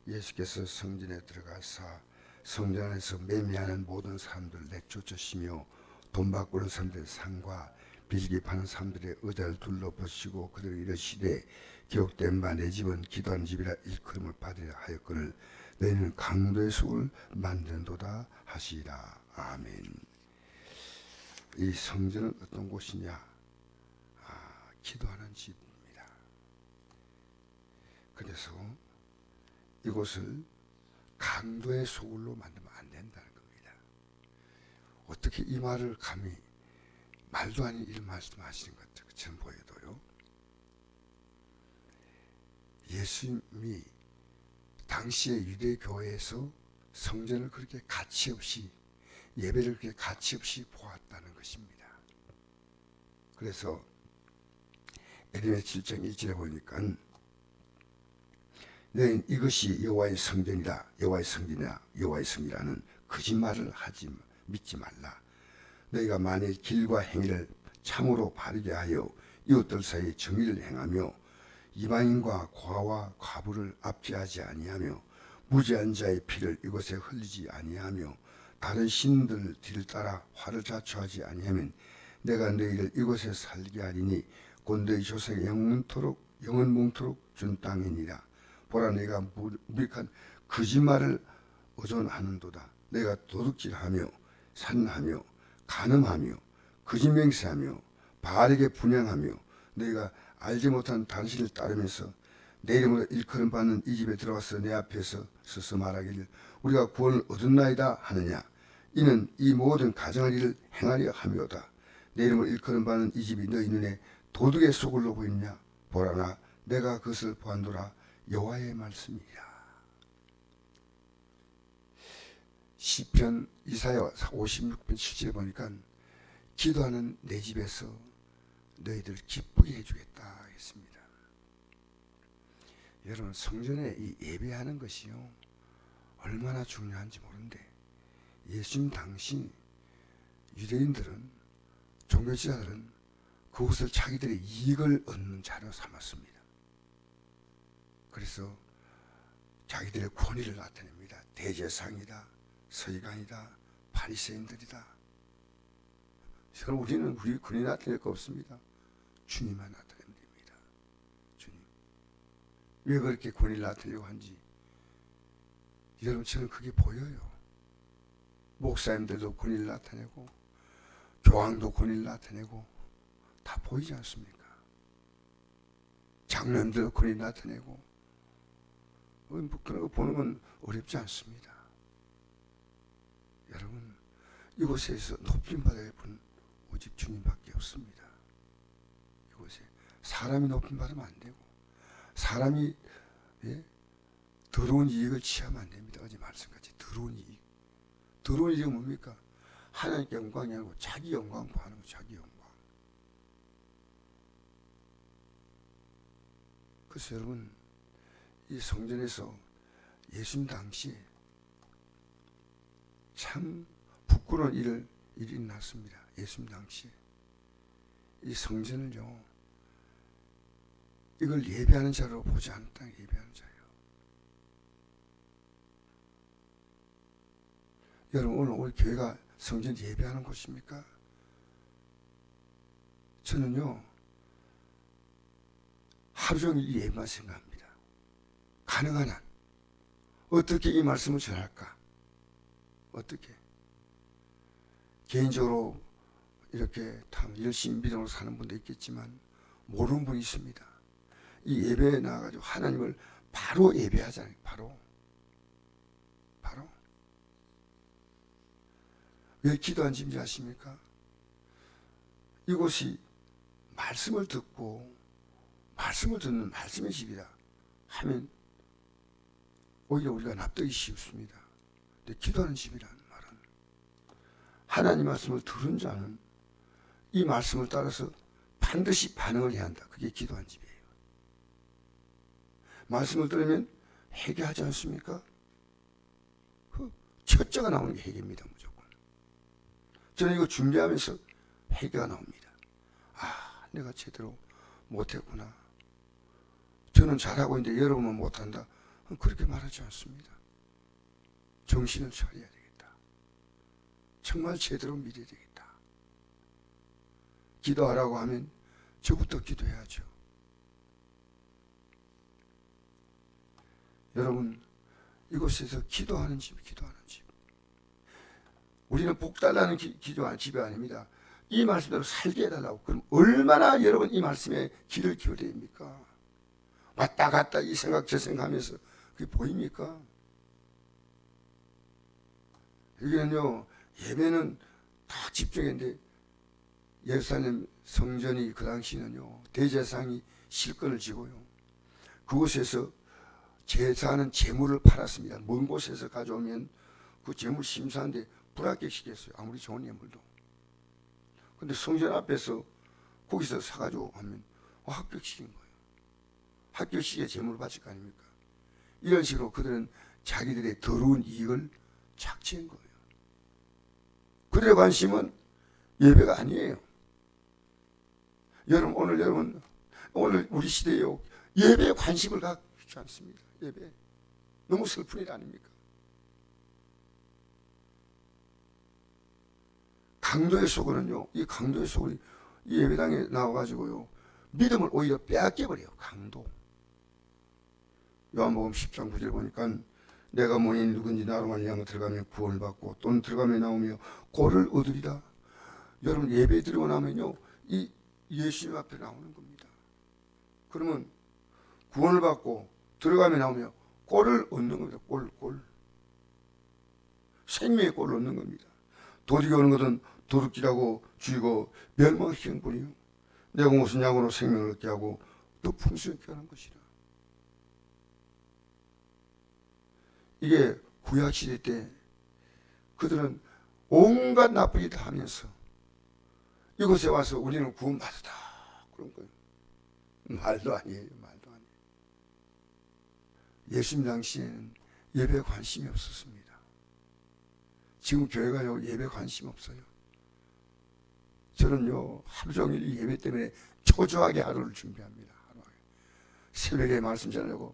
예수께서 성전에 들어가사 성전 안에서 매매하는 모든 사람들을 내쫓으시며 돈 바꾸는 사람들의 상과 빌기 파는 사람들의 의자를 둘러보시고 그들을 이르시되 기록된 바 내 집은 기도하는 집이라 일컬음을 받으려 하였거늘 너희는 강도의 속을 만든도다 하시리라. 아멘. 이 성전은 어떤 곳이냐? 기도하는 집입니다. 그래서 이곳을 강도의 소굴로 만들면 안 된다는 겁니다. 어떻게 이 말을 감히 말도 아닌 이런 말씀하시는 것처럼 보여도요. 예수님이 당시의 유대 교회에서 성전을 그렇게 가치 없이 예배를 그렇게 가치 없이 보았다는 것입니다. 그래서 에레미야 7장 1절에 보니까 너희는 이것이 여호와의 성전이다, 여호와의 성전이라, 여호와의 성이라는 거짓말을 믿지 말라. 너희가 만일 길과 행위를 참으로 바르게 하여 이웃들 사이에 정의를 행하며 이방인과 고아와 과부를 압제하지 아니하며 무죄한 자의 피를 이곳에 흘리지 아니하며 다른 신들 뒤를 따라 화를 자초하지 아니하면 내가 너희를 이곳에 살게 하리니 곧 너희 조상의 영원토록 준 땅이니라. 보라, 내가 무익한 거짓말을 의존하는도다. 내가 도둑질하며 산하며 간음하며 거짓 맹세하며 바알에게 분향하며 너희가 알지 못한 당신을 따르면서 내 이름으로 일컬음 받는 이 집에 들어와서 내 앞에서 서서 말하기를 우리가 구원을 얻었나이다 하느냐. 이는 이 모든 가정할 일을 행하려 함이로다. 내 이름으로 일컬음 받는 이 집이 너희 눈에 도둑의 소굴로 보이느냐. 보라나 내가 그것을 보았노라. 여호와의 말씀이라. 시편 이사야 56편 7절에 보니까 기도하는 내 집에서 너희들 기쁘게 해주겠다 했습니다. 여러분, 성전에 이 예배하는 것이요 얼마나 중요한지 모르는데 예수님 당시 유대인들은 종교지자들은 그것을 자기들의 이익을 얻는 자로 삼았습니다. 그래서 자기들의 권위를 나타냅니다. 대제사장이다, 서기관이다, 바리새인들이다. 여러분, 우리는 우리 권위 나타낼 거 없습니다. 주님만 나타내면 됩니다. 주님. 왜 그렇게 권위를 나타내려고 하는지 여러분, 저는 그게 보여요. 목사님들도 권위를 나타내고 교황도 권위를 나타내고 다 보이지 않습니까? 장로님들도 권위를 나타내고 그런 거 보는 건 어렵지 않습니다. 여러분, 이곳에서 높임 받아야 할 분은 오직 주님밖에 없습니다. 이곳에 사람이 높임 받으면 안 되고 사람이 더러운 이익을 취하면 안 됩니다. 어제 말씀같이 더러운 이익. 더러운 이익은 뭡니까? 하나님께 영광이 아니고 자기 영광 구하는 거, 자기 영광. 그래서 여러분, 이 성전에서 예수님 당시에 참 부끄러운 일이 일어났습니다. 예수님 당시에 이 성전을요, 이걸 예배하는 자로 보지 않다. 예배하는 자예요. 여러분, 오늘 우리 교회가 성전 예배하는 곳입니까? 저는요, 하루 종일 예배만 생각합니다. 가능한 한 어떻게 이 말씀을 전할까? 어떻게? 개인적으로 이렇게 참 열심히 믿음으로 사는 분도 있겠지만 모르는 분이 있습니다. 이 예배에 나와가지고 하나님을 바로 예배하잖아요. 바로. 왜 기도한 집인지 아십니까? 이곳이 말씀을 듣고 말씀을 듣는 말씀의 집이다 하면 오히려 우리가 납득이 쉽습니다. 근데 기도하는 집이라는 말은 하나님 말씀을 들은 자는 이 말씀을 따라서 반드시 반응을 해야 한다. 그게 기도한 집이에요. 말씀을 들으면 회개하지 않습니까? 첫째가 나오는 게 회개입니다. 무조건. 저는 이거 준비하면서 회개가 나옵니다. 아, 내가 제대로 못했구나. 저는 잘하고 있는데 여러분은 못한다. 그렇게 말하지 않습니다. 정신을 차려야 되겠다. 정말 제대로 믿어야 되겠다. 기도하라고 하면 저부터 기도해야죠. 여러분, 이곳에서 기도하는 집, 기도하는 집. 우리는 복 달라는 기도하는 집이 아닙니다. 이 말씀대로 살게 해달라고. 그럼 얼마나 여러분 이 말씀에 귀를 기울여야 됩니까? 왔다 갔다 이 생각 저 생각하면서 그게 보입니까? 여기는요, 예배는 다 집중했는데 예루살렘 성전이 그 당시는요, 대제사장이 실권을 쥐고요, 그곳에서 제사하는 재물을 팔았습니다. 먼 곳에서 가져오면 그 재물 심사하는데 불합격시켰어요. 아무리 좋은 예물도. 근데 성전 앞에서 거기서 사가지고 하면 합격시킨 거예요. 합격시키게 재물을 바칠 거 아닙니까? 이런 식으로 그들은 자기들의 더러운 이익을 착취한 거예요. 그들의 관심은 예배가 아니에요. 여러분 오늘 우리 시대에요, 예배에 관심을 갖지 않습니다. 예배 너무 슬픈 일 아닙니까? 강도의 속은요, 이 강도의 속은 이 예배당에 나와가지고요, 믿음을 오히려 빼앗겨버려요. 강도. 요한복음 10장 9절 보니까 내가 뭐니 누군지 나로 말미암아 들어가면 구원을 받고 또는 들어가면 나오며 고를 얻으리라. 여러분 예배 드리고 나면요, 이 예수님 앞에 나오는 겁니다. 그러면 구원을 받고 들어가면 나오며 꼴을 얻는 겁니다. 꼴. 생명의 꼴을 얻는 겁니다. 도둑이 오는 것은 도둑질하고 죽이고 멸망시키는 뿐이요, 내가 무슨 양으로 생명을 얻게 하고 더 풍성하게 하는 것이라. 이게 구약시대 때 그들은 온갖 나쁜 일을 하면서 이곳에 와서 우리는 구원받았다 그런 거예요. 말도 아니에요. 말도 아니에요. 예수님 당시에는 예배에 관심이 없었습니다. 지금 교회가요, 예배에 관심 없어요. 저는요, 하루 종일 이 예배 때문에 초조하게 하루를 준비합니다. 새벽에 말씀 전하려고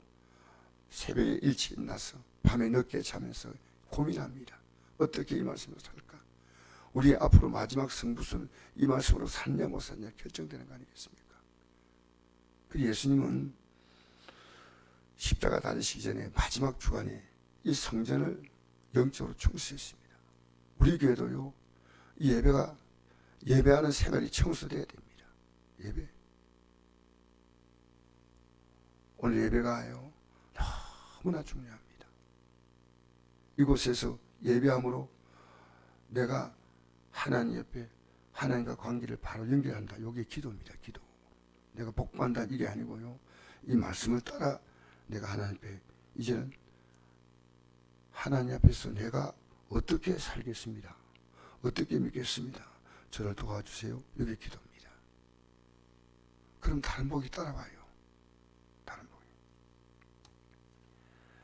새벽에 일찍 일어나서 밤에 늦게 자면서 고민합니다. 어떻게 이 말씀으로 살까? 우리 앞으로 마지막 성부수는 이 말씀으로 샀냐 못 샀냐 결정되는 거 아니겠습니까? 그 예수님은 십자가 달리시기 전에 마지막 주간에 이 성전을 영적으로 청소했습니다. 우리 교회도요, 이 예배하는 생활이 청소돼야 됩니다. 예배. 오늘 예배가요, 너무나 중요합니다. 이곳에서 예배함으로 내가 하나님 옆에 하나님과 관계를 바로 연결한다. 이게 기도입니다. 기도. 내가 복받는다 이게 아니고요, 이 말씀을 따라 내가 하나님 앞에 이제는 하나님 앞에서 내가 어떻게 살겠습니다. 어떻게 믿겠습니다. 저를 도와주세요. 이게 기도입니다. 그럼 다른 복이 따라와요. 다른 복이.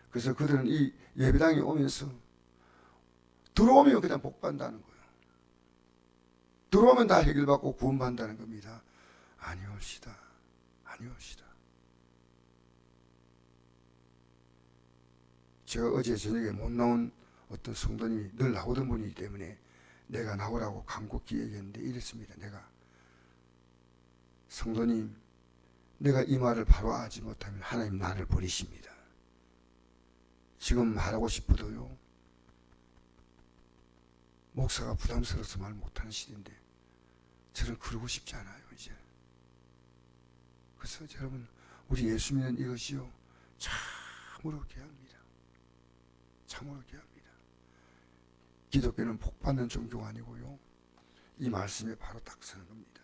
그래서 그들은 이 예배당에 오면서 들어오면 그냥 복받는다는 거예요. 들어오면 다 해결받고 구원받는다는 겁니다. 아니옵시다. 아니옵시다. 제가 어제 저녁에 못 나온 어떤 성도님이 늘 나오던 분이기 때문에 내가 나오라고 간곡히 얘기했는데 이랬습니다. 내가 성도님, 내가 이 말을 바로 하지 못하면 하나님 나를 버리십니다. 지금 말하고 싶어도요, 목사가 부담스러워서 말 못하는 시대인데 저는 그러고 싶지 않아요. 이제. 그래서 여러분, 우리 예수 믿는 이것이요, 참으로 귀합니다. 참으로 귀합니다. 기독교는 복받는 종교가 아니고요, 이 말씀에 바로 딱 서는 겁니다.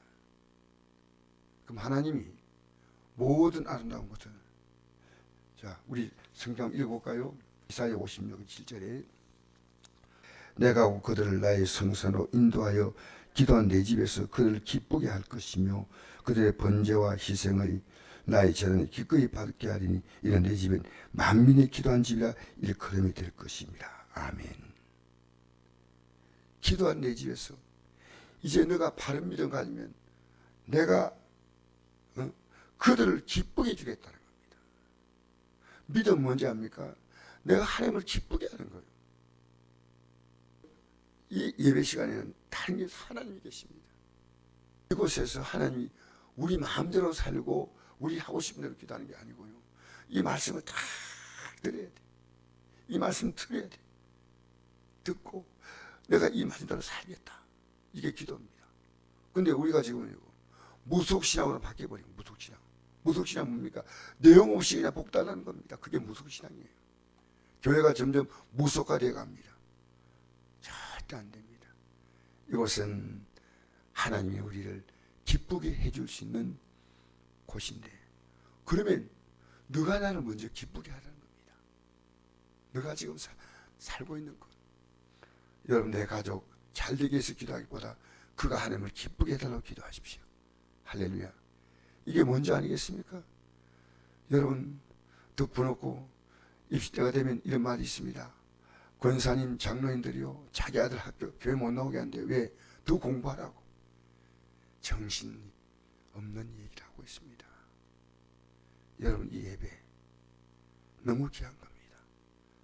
그럼 하나님이 모든 아름다운 것을, 자, 우리 성경 읽어볼까요? 이사야 56장 7절에 내가 그들을 나의 성산으로 인도하여 기도한 내 집에서 그들을 기쁘게 할 것이며 그들의 번제와 희생을 나의 재단에 기꺼이 받게 하리니 이런 내 집은 만민이 기도한 집이라 일컬음이 될 것입니다. 아멘. 기도한 내 집에서 이제 너가 바른 믿음 가지면 내가 그들을 기쁘게 주겠다는 겁니다. 믿음은 뭔지 압니까? 내가 하나님을 기쁘게 하는 거예요. 이 예배 시간에는 다른 게 하나님이 계십니다. 이곳에서 하나님이 우리 마음대로 살고 우리 하고 싶은 대로 기도하는 게 아니고요. 이 말씀을 다 들어야 돼. 이 말씀 들어야 돼. 듣고 내가 이 말씀대로 살겠다. 이게 기도입니다. 근데 우리가 지금 무속신앙으로 바뀌어버린 무속신앙. 무속신앙 뭡니까? 내용 없이 그냥 복달하는 겁니다. 그게 무속신앙이에요. 교회가 점점 무속화되어 갑니다. 절대 안 됩니다. 이곳은 하나님이 우리를 기쁘게 해줄 수 있는 곳인데, 그러면 너가 나를 먼저 기쁘게 하라는 겁니다. 너가 지금 살고 있는 것. 여러분, 내 가족 잘 되게 해서 기도하기보다 그가 하나님을 기쁘게 해달라고 기도하십시오. 할렐루야. 이게 뭔지 아니겠습니까? 여러분, 더 부럽고 입시 때가 되면 이런 말이 있습니다. 권사님, 장로님들이요, 자기 아들 학교 교회 못 나오게 한대요. 왜? 더 공부하라고. 정신이 없는 얘기를 하고 있습니다. 여러분, 이 예배 너무 귀한 겁니다.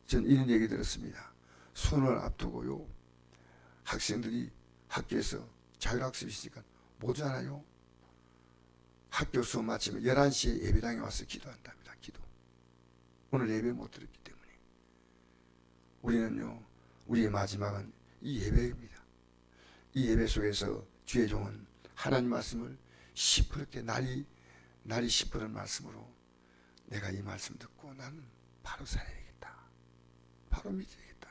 전 이런 얘기 들었습니다. 수능을 앞두고요, 학생들이 학교에서 자율학습이 있으니까 못 오잖아요. 학교 수업 마치면 11시에 예배당에 와서 기도한답니다. 기도. 오늘 예배 못 들었기 때문에. 우리는요, 우리의 마지막은 이 예배입니다. 이 예배 속에서 주의 종은 하나님 말씀을 시퍼렇게 날이 시퍼런 말씀으로 내가 이 말씀 듣고 나는 바로 살아야겠다. 바로 믿어야겠다.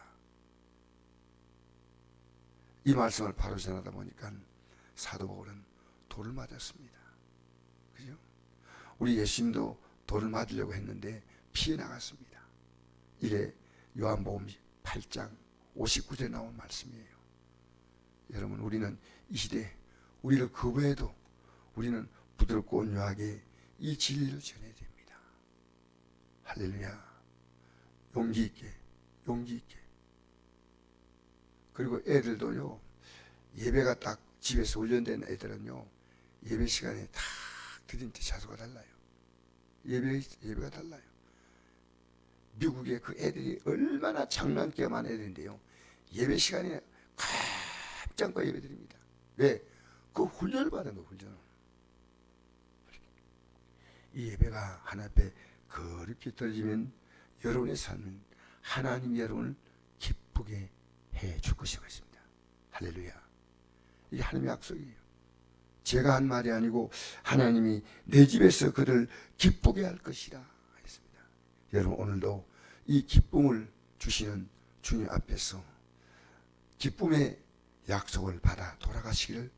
이 말씀을 바로 전하다 보니까 사도 바울은 돌을 맞았습니다. 그죠? 우리 예수님도 돌을 맞으려고 했는데 피해 나갔습니다. 이게 요한복음 8장 59절에 나온 말씀이에요. 여러분, 우리는 이 시대 우리를 거부해도 우리는 부드럽고 온유하게 이 진리를 전해야 됩니다. 할렐루야. 용기 있게, 용기 있게. 그리고 애들도요, 예배가 딱 집에서 훈련된 애들은요, 예배 시간에 딱 드린 때 자수가 달라요. 예배가 달라요. 미국의 그 애들이 얼마나 장난기가 많은 애들인데요, 예배 시간에 깜짝과 예배 드립니다. 왜? 그 훈련을 받은 거, 훈련을. 이 예배가 하나님 앞에 그렇게 떨어지면 여러분의 삶은 하나님이 여러분을 기쁘게 해줄 것이고 있습니다. 할렐루야. 이게 하나님의 약속이에요. 제가 한 말이 아니고 하나님이 내 집에서 그를 기쁘게 할 것이라 했습니다. 여러분, 오늘도 이 기쁨을 주시는 주님 앞에서 기쁨의 약속을 받아 돌아가시기를